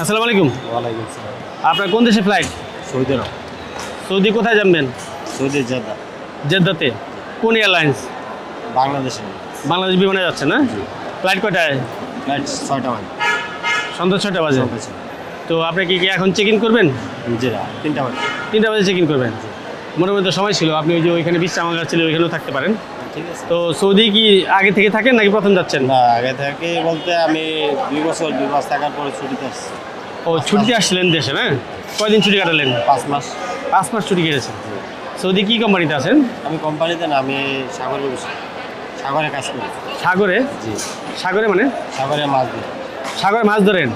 আসসালামু আলাইকুম। ওয়ালাইকুম আসসালাম। আপনার কোন দেশে ফ্লাইট? সৌদি আরব। সৌদি কোথায় যাবেন? Saudi Jeddah. জেদ্দাতে। কোন এয়ারলাইন্স? বাংলাদেশে। বাংলাদেশ বিমানে যাচ্ছে না? ফ্লাইট কটায়? ফ্লাইট 6টা বাজে। সন্ধ্যা 6টা বাজে। সন্ধ্যা 6টা। তো আপনি কি এখন চেক ইন করবেন? জি না, 3টা বাজে। 3টা বাজে চেক ইন করবেন। মোটামুটি তো সময় ছিল, আপনি ওই যে ওইখানে বিশ্রামাগার ছিল ওইখানেও থাকতে পারেন। ঠিক আছে। তো সৌদি কি আগে থেকে থাকেন নাকি প্রথম যাচ্ছেন? না, আগে থেকে বলতে আমি 2 মাস থাকার পরে ছুটিতে আসছি। ও ছুটিতে আসছিলেন দেশে, না? কয়দিন ছুটি কাটালেন? 5 মাস। 5 মাস ছুটি কেটেছেন। সৌদি কি কোম্পানিতে আছেন? আমি কোম্পানিতে না, আমি সাগরে বসে সাগরে কাজ করি। সাগরে? জি। সাগরে মানে? সাগরে মাছ দিই। সাগরে মাছ ধরেন?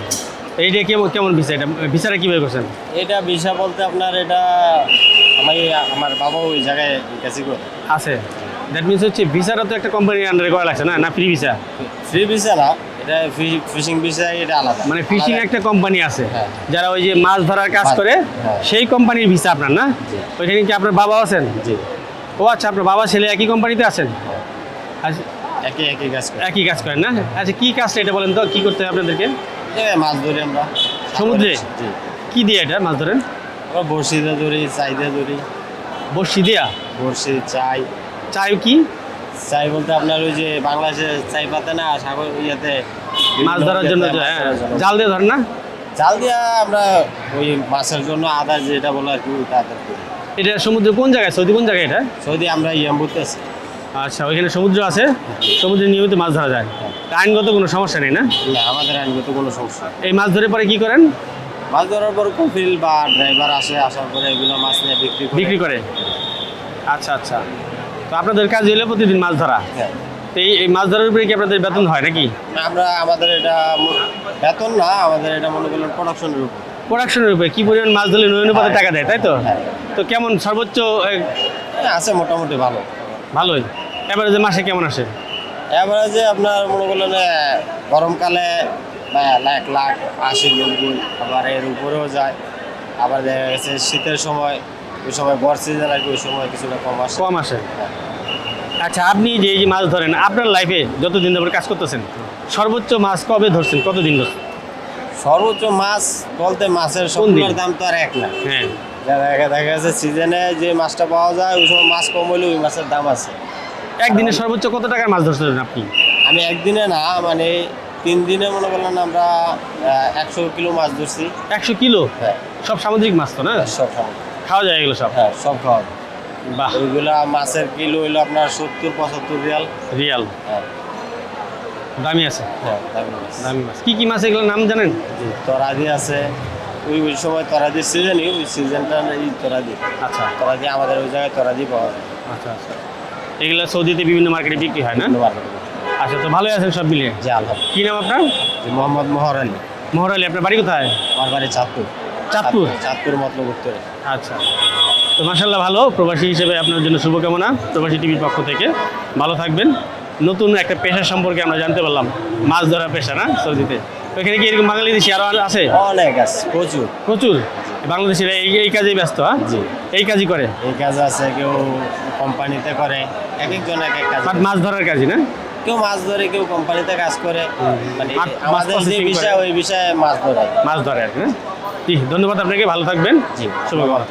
এইটা কেমন কেমন ভিসা? এটা ভিসাটা কীভাবে করছেন? এটা ভিসা বলতে আপনার এটা আমার বাবা ওই জায়গায় কাজই করে। আছে। দ্যাট মিনস হচ্ছে ভিসাটা তো একটা কোম্পানির আন্ডারে করা লাগছে, না ফ্রি ভিসা? ফ্রি ভিসা না, এটা ফিশিং ভিসা, এটা আলাদা। মানে ফিশিং একটা কোম্পানি আছে, হ্যাঁ। যারা ওই যে মাছ ধরার কাজ মাছ, করে, হ্যাঁ। সেই কোম্পানির ভিসা আপনার, না? জি। ওইখানে কি আপনার বাবা আছেন? জি। ও আচ্ছা, আপনার বাবা ছেলে একই কোম্পানিতে আছেন? আচ্ছা, একই কাজ করি। একই কাজ করেন, না? আচ্ছা, কি কাজটা এটা বলেন তো, কি করতে হয় আপনাদেরকে? মাছ ধরি আমরা সমুদ্রে? জি। কি দিয়ে এটা মাছ ধরেন? আমরা বড়শি দিয়ে ধরি, চাই দিয়ে ধরি। বড়শি দিয়া? বড়শি, চাই। চাই কি? চাই বলতে আপনার ওই যে বাংলাদেশে চাই পাতে না, সাগর ইয়েতে মাছ ধরার জন্য যে, হ্যাঁ, জাল দিয়ে ধরেন না? জাল দিয়া আমরা ওই মাছের জন্য আদা যেটা বলে আর কি, ওইটা আদা করি। এটা সমুদ্রে কোন জায়গায়? সৌদি কোন জায়গায় এটা? সৌদি আমরা ইয়াম্বুতে আছি। আচ্ছা, ওইখানে সমুদ্র আছে, সমুদ্রে নিয়মিত মাছ ধরা যায়, আইনগত কোনো সমস্যা নেই, না? না, আমাদের আইনগত কোনো সমস্যা নেই। এই মাছ ধরে পরে কি করেন? মাছ ধরার পর কফিল বা ড্রাইভার আসার পরে এগুলো মাছ নিয়ে বিক্রি করে? আচ্ছা আচ্ছা। তো আপনাদের কাজ হলো প্রতিদিন মাছ ধরা। হ্যাঁ। তো এই মাছ ধরার উপরে কি আপনাদের বেতন হয় নাকি? আমাদের এটা বেতন না, আমাদের এটা মনে করলেন প্রোডাকশনের উপর। প্রোডাকশনের উপরে কি পরিমাণ মাছ ধরলে ওই অনুপাতে টাকা দেয়, তাই তো? হ্যাঁ। তো কেমন সর্বোচ্চ? আছে মোটামুটি ভালো। ভালোই। এবারে যে মাসে কেমন আসে? এভারেজে আপনার মনে করলেন গরমকালে 1,80,90, আবার এর উপরেও যায়। আবার দেখা গেছে শীতের সময়, ওই সময় বর্ষা সিজন আর কি, ওই সময় কিছুটা কম আসে। কম আসে। হ্যাঁ। আচ্ছা, আপনি যে এই যে মাছ ধরেন, আপনার লাইফে যতদিন ধরে কাজ করতেছেন, সর্বোচ্চ মাছ কবে ধরছেন, কতদিন ধরছেন? সর্বোচ্চ মাছ বলতে মাছের কোন দিন? সবগুলোর দাম তো আর এক না। হ্যাঁ। দেখা গেছে সিজনে যে মাছটা পাওয়া যায় ওই সময় মাছ কম হলে ওই মাছের দাম আছে। একদিনে সর্বোচ্চ কত টাকার মাছ ধরছেন আপনি? আমি একদিনে না, মানে 3 দিনে মনে করলেন আমরা 100 কিলো মাছ ধরছি। 100 কিলো? হ্যাঁ। সব সামুদ্রিক মাছ তো, না? সব সামুদ্রিক। খাওয়া যায় এগুলো সব? হ্যাঁ, সব খাওয়া যায়। বাহ। ওইগুলা মাছের কিলো হইলো আপনার 70-75 রিয়াল। রিয়াল? হ্যাঁ। দামি আছে। হ্যাঁ, দামি মাছ। দামি মাছ কি কি মাছ, এগুলোর নাম জানেন? জি, তরাদি আছে। ওই সময় তরাদির সিজনই, ওই সিজনটা এই তরাদি। আচ্ছা তরাদি আমাদের ওই জায়গায় তরাদি পাওয়া যায়। আচ্ছা আচ্ছা। এগুলো সৌদিতে বিভিন্ন মার্কেটে বিক্রি হয়, না? বিভিন্ন মার্কেটে। আচ্ছা, তো ভালোই আছেন সব মিলিয়ে? জি, আলহামদুলিল্লাহ। কি নাম আপনার? জি, মোহাম্মদ মোহর আলী। মোহর আলী। আপনার বাড়ি কোথায়? আমার বাড়ি চাঁদপুর। চাঁদপুর? চাঁদপুর মতলব উত্তরে। আচ্ছা। তো মাশাআল্লাহ, ভালো। প্রবাসী হিসেবে আপনার জন্য শুভকামনা প্রবাসী টিভির পক্ষ থেকে। ভালো থাকবেন। নতুন একটা পেশা সম্পর্কে আমরা জানতে পারলাম, মাছ ধরা পেশা, না সৌদিতে? ওইখানে কি এরকম বাঙালি দেশি আরও আছে? অনেক আছে, প্রচুর। প্রচুর বাংলাদেশিরা এই কাজেই ব্যস্ত? হ্যাঁ, জি। এই কাজই করে? এই কাজ আছে, কেউ কোম্পানিতে করে, এক একজন এক এক কাজ। বাট মাছ ধরার কাজই, না? কেউ মাছ ধরে, কেউ কোম্পানিতে কাজ করে। মানে আর মাছ আমাদের যে processing বিষয় করে। ওই বিষয়ে মাছ ধরে। মাছ ধরে আর কি, না? জি, ধন্যবাদ আপনাকে। ভালো থাকবেন। জি, শুভকামনা।